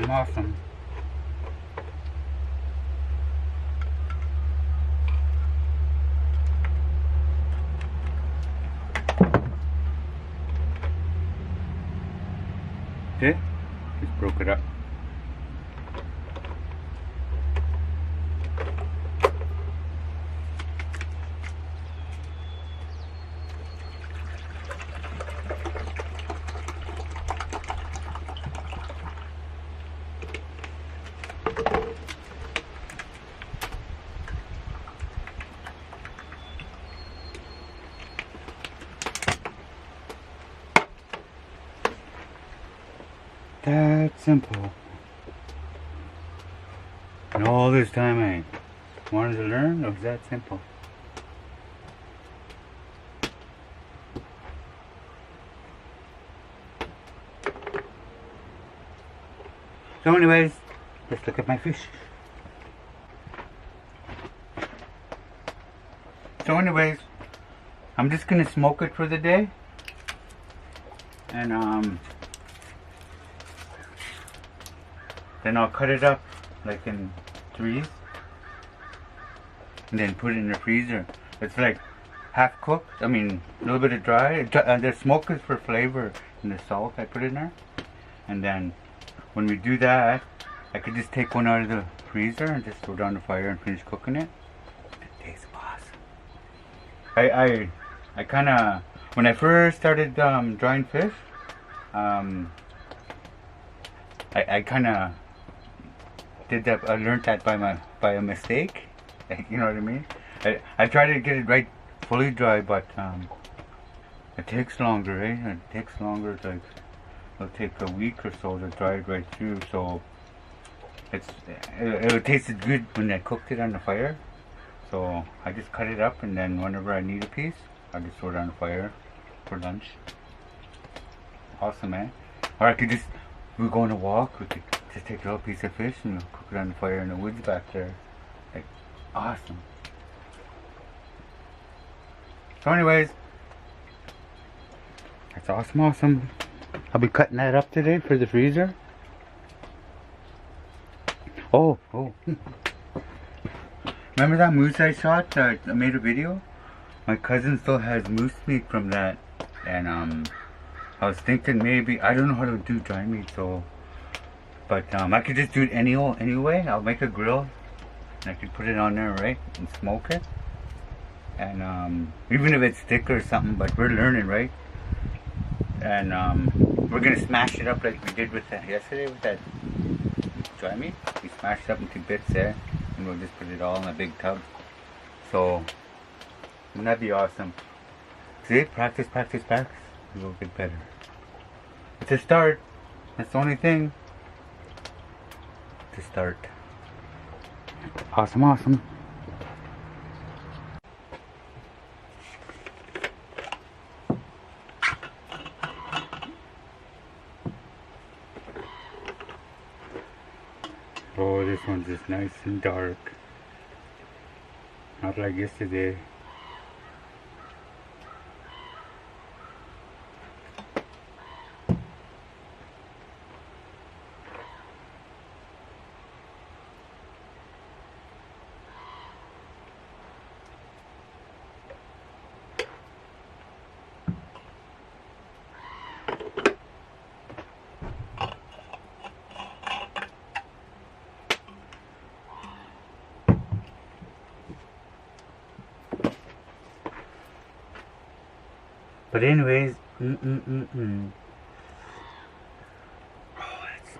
Awesome. See? Just broke it up. That simple. And all this time I wanted to learn, it was that simple. So anyways, let's look at my fish. So anyways, I'm just gonna smoke it for the day. And then I'll cut it up like in threes and then put it in the freezer. It's like half cooked, a little bit of dry. The smoke is for flavor and the salt I put in there. And then when we do that, I could just take one out of the freezer and just throw it on the fire and finish cooking it. It tastes awesome. I kind of, when I first started drying fish, I kind of did that. I learned that by a mistake. You know what I mean? I tried to get it right fully dry, but it takes longer, eh? It takes longer. It's like it'll take a week or so to dry it right through. So it tasted good when I cooked it on the fire. So I just cut it up, and then whenever I need a piece, I just throw it on the fire for lunch. Awesome, man. Or I could just, we're going to walk, we could just take a little piece of fish and cook it on the fire in the woods back there. Like, awesome. So anyways, that's awesome. I'll be cutting that up today for the freezer. Oh. Remember that moose I shot? I made a video? My cousin still has moose meat from that. And I was thinking maybe, I don't know how to do dry meat, so, but I could just do it anyway. I'll make a grill and I could put it on there, right, and smoke it. And even if it's thick or something, but we're learning, right? And we're gonna smash it up like we did with that yesterday with that dry meat. We smashed it up into bits there, and we'll just put it all in a big tub. So wouldn't that be awesome? See, practice. It'll get better. It's a start. That's the only thing. to start. Awesome, awesome. Oh, this one's just nice and dark. Not like yesterday. But anyways, oh, that's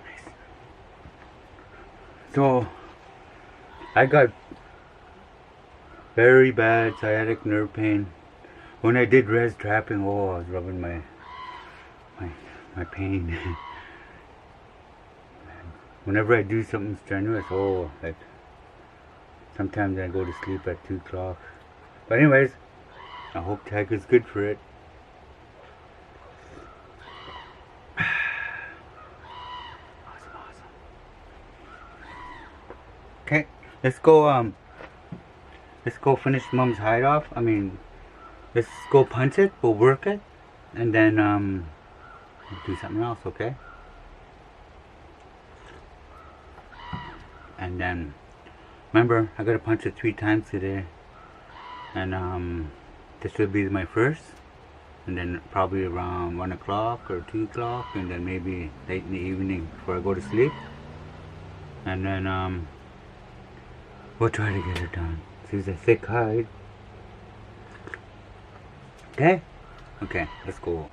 nice. So, I got very bad sciatic nerve pain when I did res trapping. Oh, I was rubbing my pain. Whenever I do something strenuous, oh, like sometimes I go to sleep at 2 o'clock. But anyways, I hope Tiger's good for it. Okay, let's go finish Mom's hide off. I mean, let's go punch it, we'll work it, and then do something else, okay? And then remember, I gotta punch it 3 times today. And this will be my first, and then probably around 1 o'clock or 2 o'clock, and then maybe late in the evening before I go to sleep. And then we'll try to get it done. She's a thick hide. Okay? Okay, let's go.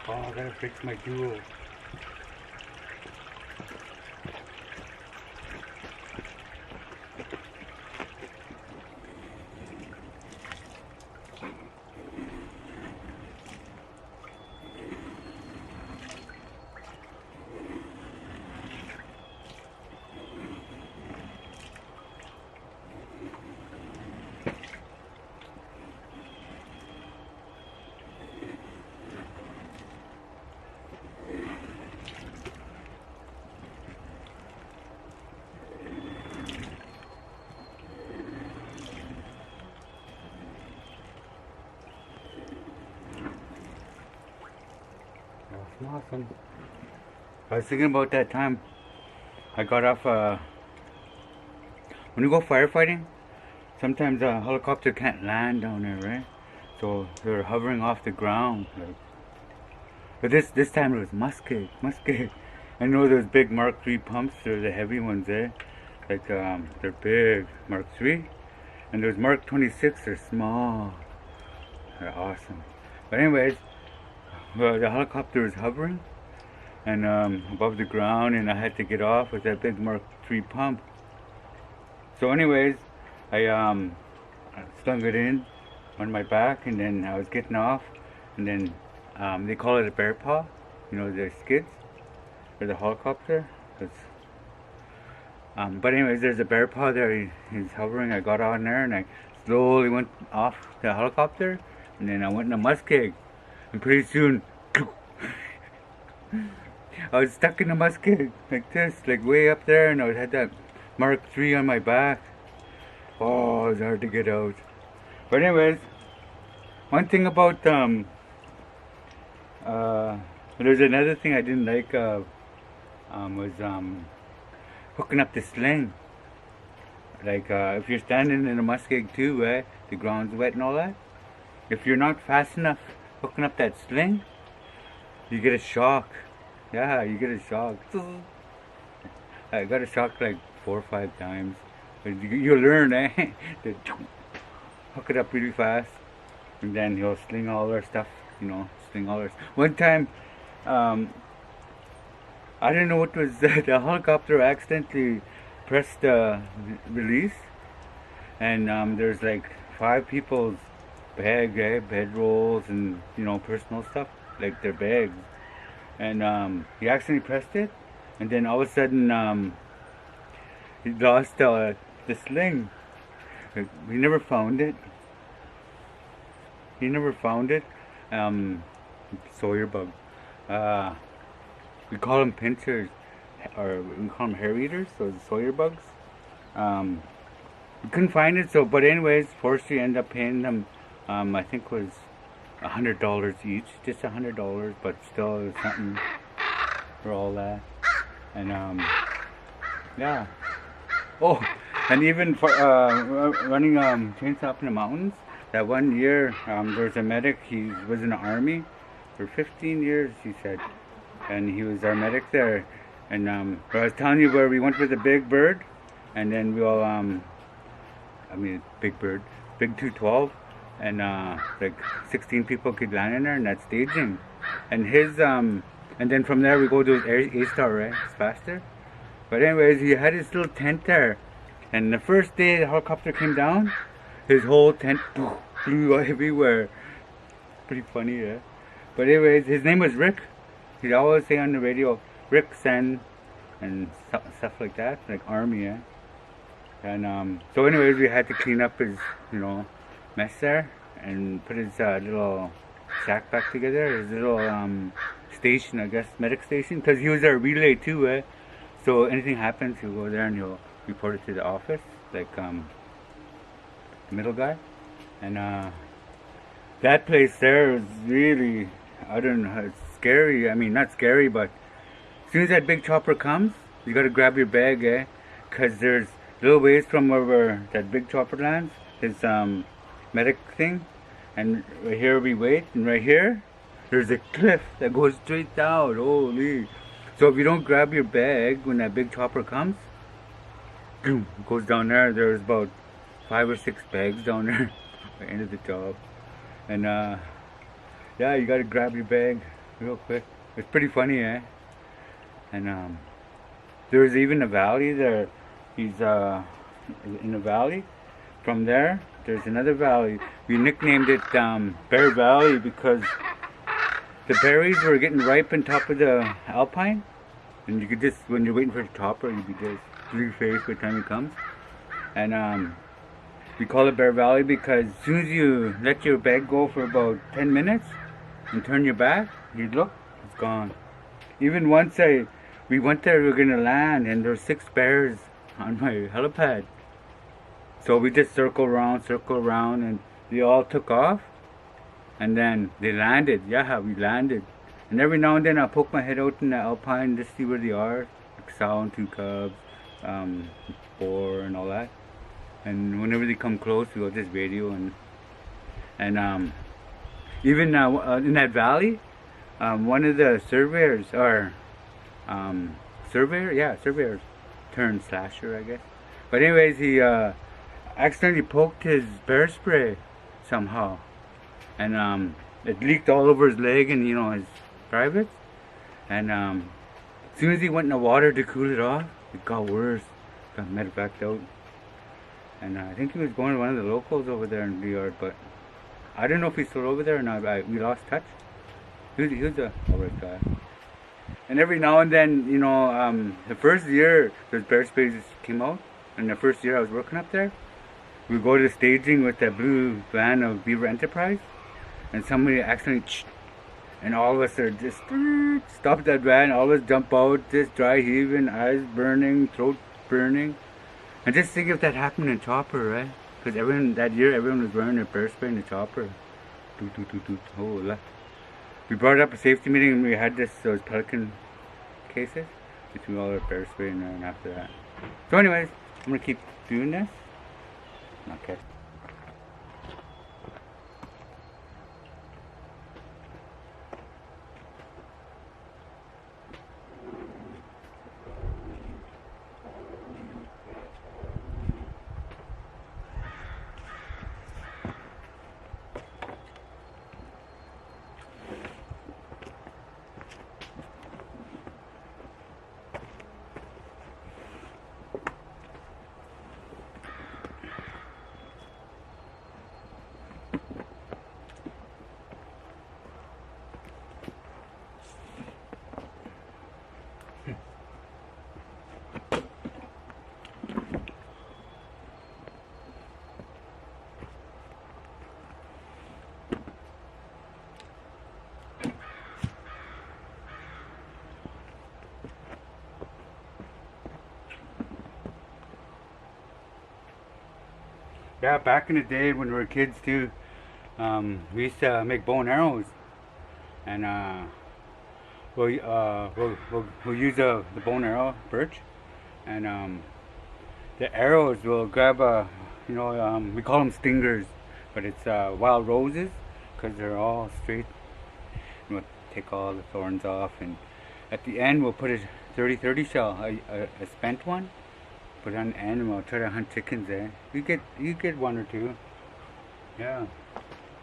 Oh, I gotta fix my duo. Awesome. I was thinking about that time I got off when you go firefighting, sometimes a helicopter can't land down there, right? So they're hovering off the ground. Like, but this time it was musket. I know those big Mark III pumps, they're the heavy ones there. Like they're big, Mark III. And those Mark 26 are small. They're awesome. But anyways, the helicopter was hovering and above the ground, and I had to get off with that big Mark III pump. So anyways, I slung it in on my back, and then I was getting off, and then they call it a bear paw, you know, the skids or the helicopter. But anyways, there's a bear paw there. He's hovering. I got on there and I slowly went off the helicopter, and then I went in a muskeg, and pretty soon I was stuck in a muskeg like this, like way up there, and I had that Mark III on my back. Oh, it was hard to get out. But anyways, one thing about there's another thing I didn't like was hooking up the sling. Like if you're standing in a muskeg too, the ground's wet and all that. If you're not fast enough hooking up that sling, you get a shock. Yeah, you get a shock. I got a shock like 4 or 5 times. But you learn, to hook it up really fast, and then you'll sling all our stuff. Sling all our. One time, I didn't know what was the helicopter accidentally pressed the release, and there's like 5 people's bag, bedrolls, and personal stuff, like their bags, and he accidentally pressed it, and then all of a sudden he lost the sling. We never found it. He never found it. Sawyer bug. We call them pinchers, or we call them hair eaters. Those Sawyer bugs. We couldn't find it. But anyways, forestry ended up paying them. I think it was $100 each, just $100, but still it was something for all that. And yeah. Oh, and even for running chainsaw up in the mountains. That one year, there was a medic. He was in the army for 15 years, he said, and he was our medic there. And I was telling you where we went with the big bird, and then we all, big bird, big 212, and like 16 people could land in there, and that's staging. And his, and then from there we go to his A-star, right? It's faster. But anyways, he had his little tent there, and the first day the helicopter came down, his whole tent flew everywhere. Pretty funny, yeah. But anyways, his name was Rick. He'd always say on the radio, Rick Sen, and stuff like that, like army, yeah. And so anyways, we had to clean up his, mess there, and put his little shack back together, his little station, I guess, medic station, because he was our relay too, eh. So anything happens, he'll go there and he'll report it to the office, like the middle guy. And that place there was really, I don't know, it's scary. I mean, not scary, but as soon as that big chopper comes, you gotta grab your bag, because there's little ways from where that big chopper lands, his medic thing, and right here we wait, and right here there's a cliff that goes straight down. Holy! So if you don't grab your bag when that big chopper comes, it goes down there. There's about 5 or 6 bags down there at the end of the job. And yeah, you gotta grab your bag real quick. It's pretty funny, eh? And there's even a valley there. He's in a valley. From there, there's another valley. We nicknamed it Bear Valley because the berries were getting ripe on top of the alpine, and you could just, when you're waiting for the topper, you'd be just blue-faced by the time it comes. And we call it Bear Valley because as soon as you let your bag go for about 10 minutes and turn your back, you look, it's gone. Even once we went there, we were gonna land, and there were 6 bears on my helipad. So we just circle around, and they all took off. And then they landed. Yeah, we landed. And every now and then I poke my head out in the alpine to see where they are. Like sow, 2 cubs, 4 and all that. And whenever they come close, we'll just radio. And even in that valley, one of the surveyors, surveyors turned slasher, I guess. But anyways, he accidentally poked his bear spray somehow. And it leaked all over his leg and his privates. And as soon as he went in the water to cool it off, it got worse. Got medevaced out. And I think he was going to one of the locals over there in the yard, but I don't know if he's still over there or not. We lost touch. He was a alright guy. And every now and then, the first year those bear sprays came out, and the first year I was working up there, we go to staging with that blue van of Beaver Enterprise, and somebody accidentally, and all of us are just stop that van, all of us jump out, just dry heaving, eyes burning, throat burning. And just think if that happened in Chopper, right? Because everyone that year, everyone was wearing their bear spray in the Chopper. Oh, we brought up a safety meeting and we had those Pelican cases between all our bear spray and after that. So anyways, I'm gonna keep doing this. Okay. Yeah, back in the day when we were kids too, we used to make bow and arrows, and we'll use the bow and arrow birch, and the arrows will grab we call them stingers, but it's wild roses because they're all straight. We'll take all the thorns off, and at the end we'll put a 30-30 shell, a spent one. Put on the end, and we'll try to hunt chickens there. You get one or two. Yeah,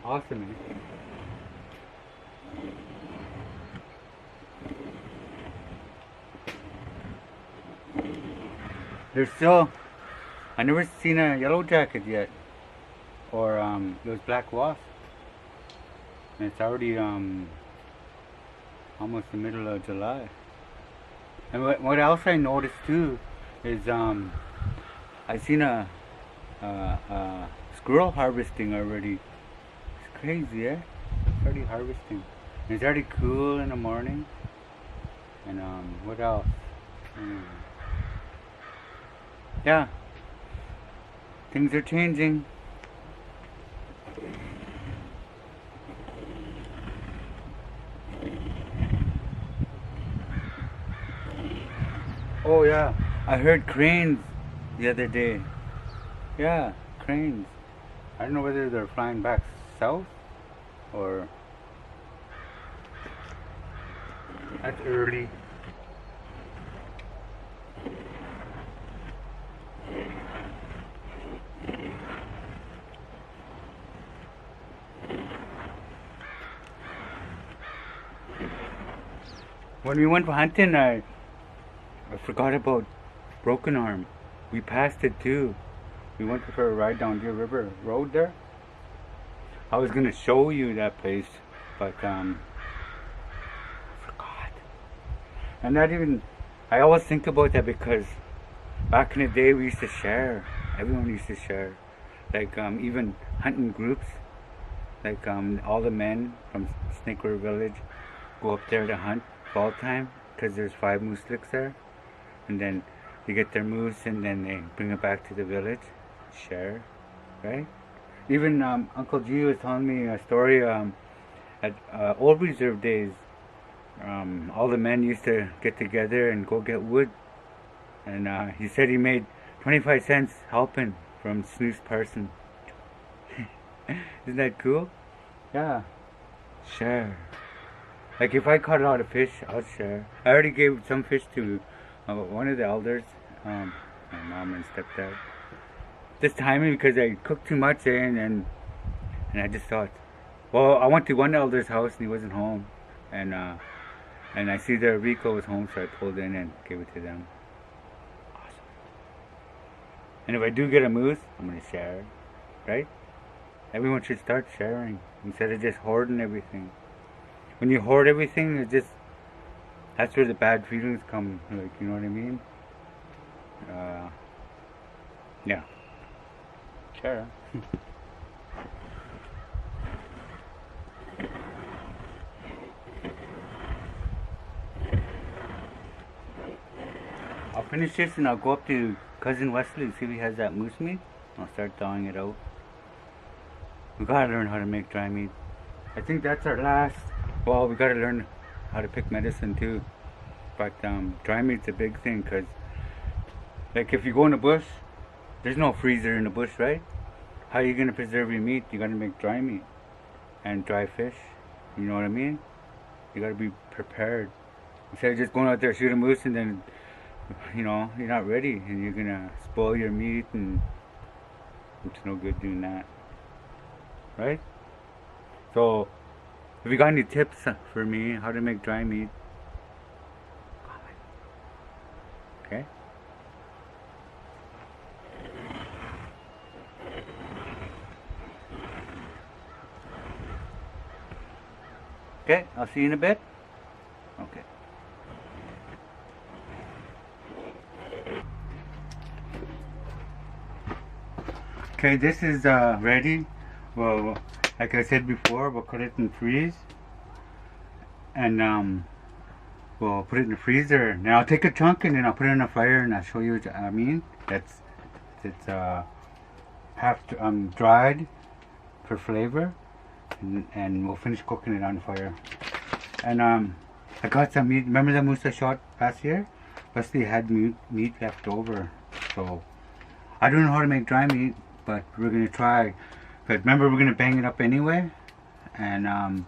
awesome. There's still, I never seen a yellow jacket yet, or those black wasps. And it's already almost the middle of July. And what else I noticed too is I seen a squirrel harvesting already. It's crazy, eh? It's already harvesting. And it's already cool in the morning. And what else? Yeah, things are changing. Oh yeah, I heard cranes the other day. Yeah, cranes. I don't know whether they're flying back south or that's early. When we went hunting, I forgot about Broken Arm. We passed it too. We went for a ride down Deer River Road there. I was gonna show you that place, but forgot. And not even. I always think about that because back in the day we used to share. Everyone used to share. Like even hunting groups. Like all the men from Snake River Village go up there to hunt fall time because there's 5 moose licks there, and then they get their moose and then they bring it back to the village, share, right? Even Uncle G was telling me a story at old reserve days. All the men used to get together and go get wood, and he said he made 25 cents helping from Snooze Parson. Isn't that cool? Yeah, share. Like if I caught a lot of fish, I'll share. I already gave some fish to one of the elders, my mom and stepdad. This timing because I cooked too much and I just thought, well, I went to one elder's house and he wasn't home, and I see that Rico was home, so I pulled in and gave it to them. Awesome. And if I do get a moose, I'm gonna share, right? Everyone should start sharing instead of just hoarding everything. When you hoard everything, that's where the bad feelings come, like, you know what I mean? Yeah. chair. I'll finish this and I'll go up to Cousin Wesley and see if he has that moose meat. I'll start thawing it out. We gotta learn how to make dry meat. I think that's our last. Well, we gotta learn how to pick medicine too. But dry meat's a big thing, because like if you go in the bush, there's no freezer in the bush, right? How are you gonna preserve your meat? You gotta make dry meat and dry fish. You know what I mean? You gotta be prepared. Instead of just going out there, shoot a moose, and then, you know, you're not ready, and you're gonna spoil your meat, and it's no good doing that, right? So, if you got any tips for me how to make dry meat, comment. Okay? Okay, I'll see you in a bit. Okay. Okay, this is ready. Well, like I said before, we'll cut it in freeze, and we'll put it in the freezer. Now I'll take a chunk and then I'll put it on the fire and I'll show you what I mean. It's half dried for flavor, and we'll finish cooking it on the fire. And I got some meat. Remember the moose I shot last year? Wesley had meat left over, so I don't know how to make dry meat, but we're gonna try. But remember, we're gonna bang it up anyway, and as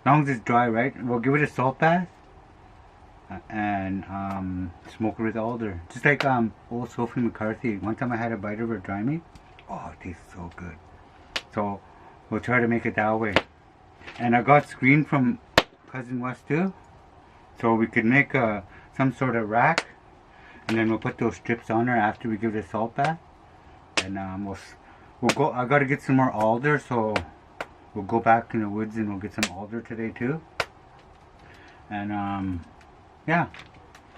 long as it's dry, right? We'll give it a salt bath and smoke it with alder, just like old Sophie McCarthy. One time I had a bite of her dry meat. Oh, it tastes so good. So we'll try to make it that way. And I got screen from Cousin Wes too, so we could make some sort of rack, and then we'll put those strips on there after we give it a salt bath. And we'll go. I gotta get some more alder, so we'll go back in the woods and we'll get some alder today too. And yeah,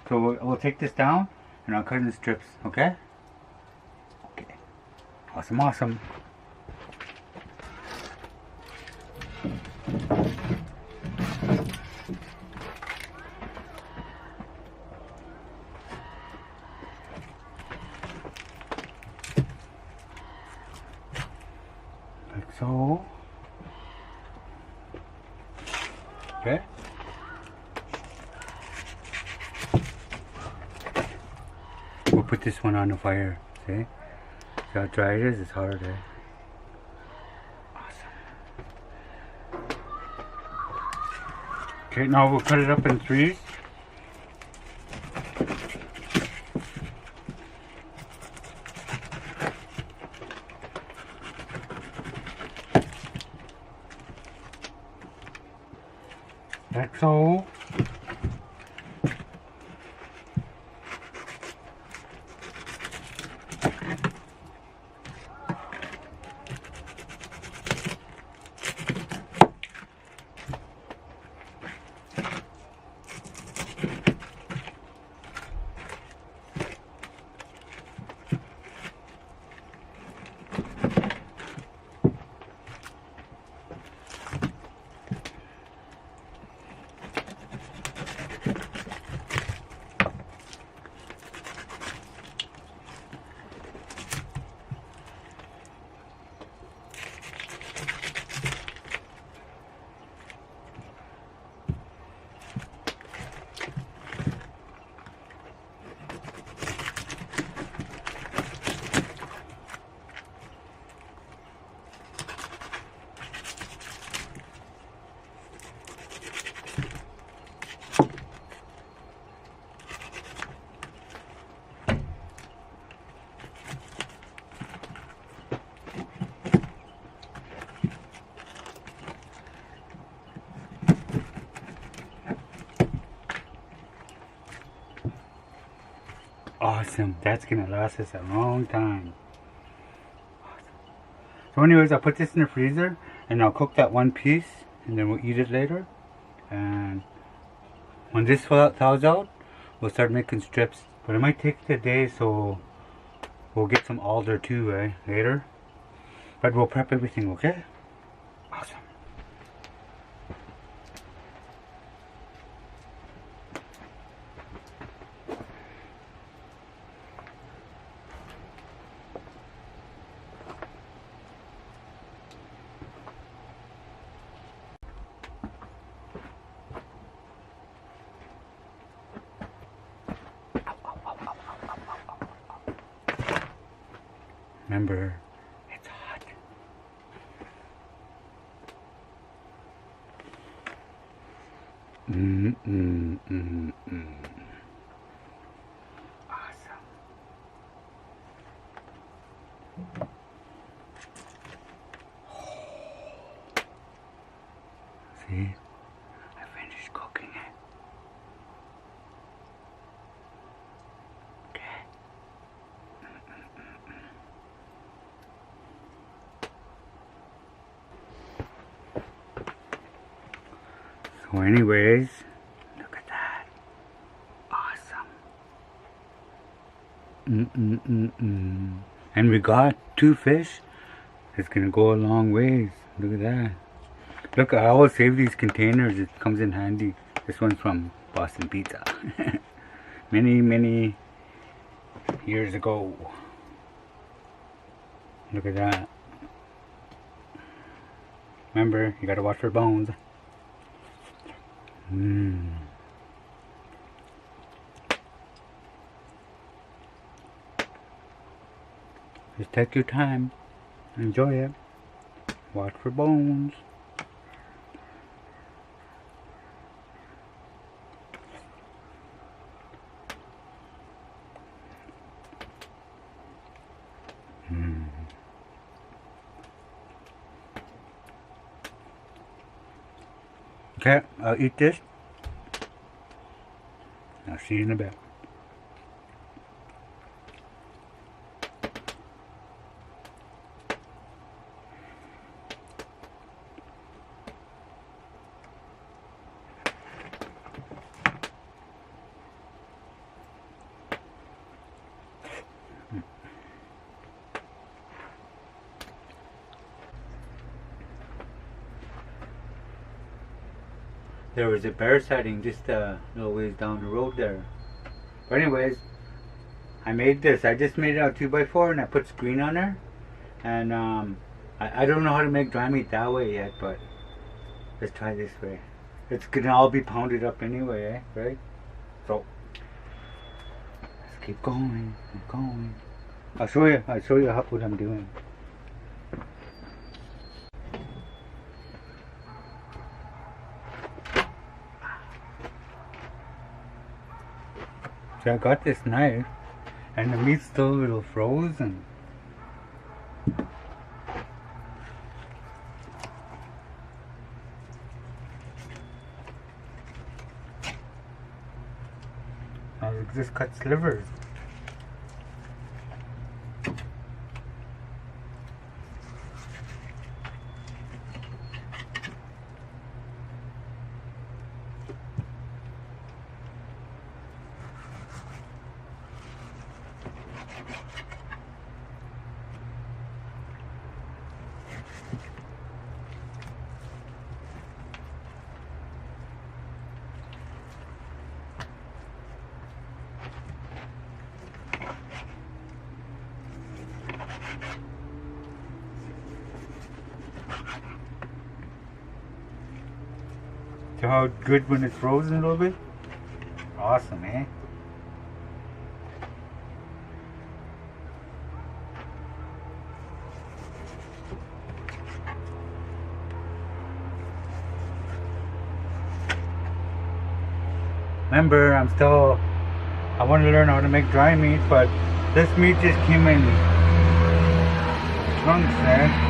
so we'll take this down and I'll cut it in strips. Okay. Okay. Awesome. Awesome. Like so. Okay. We'll put this one on the fire. See? See how dry it is? It's hard, eh? Awesome. Okay, now we'll cut it up in threes. Like so. Awesome. That's gonna last us a long time. Awesome. So anyways, I'll put this in the freezer and I'll cook that one piece and then we'll eat it later. And when this thaws out, we'll start making strips. But it might take the day, so we'll get some alder too, later. But we'll prep everything, okay? Awesome. Remember, it's hot. Awesome. See, I finished cooking it. Okay. So anyways, look at that. Awesome. And we got 2 fish. It's gonna go a long ways. Look at that. Look, I always save these containers. It comes in handy. This one's from Boston Pizza. many years ago. Look at that. Remember, you gotta watch for bones. Just take your time. Enjoy it. Watch for bones. Okay, I'll eat this. I'll see you in a bit. There was a bear sighting just a little ways down the road there. But anyways, I made this. I just made it out 2x4 and I put screen on there. And I don't know how to make dry meat that way yet, but let's try this way. It's gonna all be pounded up anyway, right? So let's keep going, keep going. I'll show you what I'm doing. So I got this knife, and the meat's still a little frozen. I just cut slivers. So how good when it's frozen a little bit? Awesome, eh? Remember, I want to learn how to make dry meat, but this meat just came in chunks there.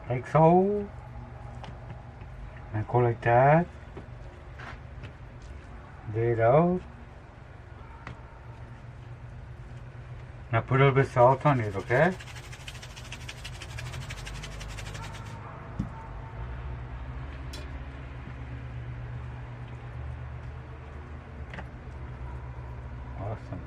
Like so. And go like that. Lay it out. Now put a little bit of salt on it, okay? Awesome.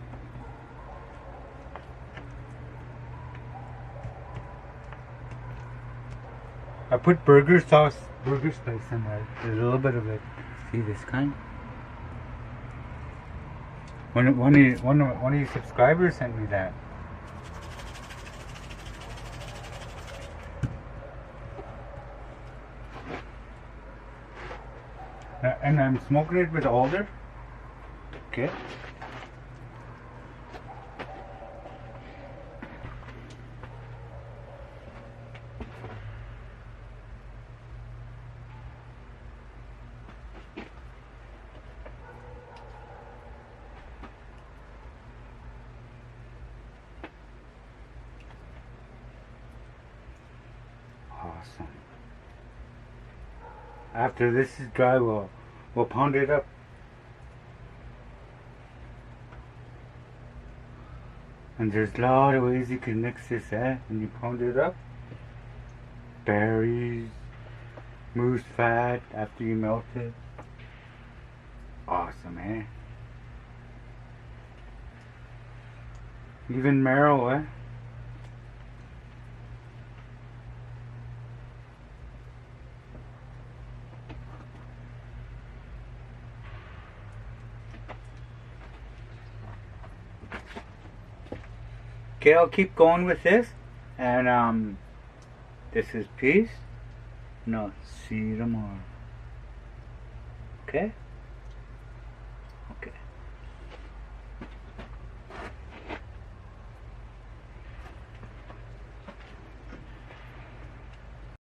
I put burger spice in there. There's a little bit of it. See this kind? One of your subscribers sent me that. And I'm smoking it with alder. Okay. Awesome. After this is dry, we'll pound it up. And there's a lot of ways you can mix this, when you pound it up. Berries, moose fat after you melt it. Awesome, Even marrow, Okay, I'll keep going with this, and this is peace, and I'll see you tomorrow. Okay?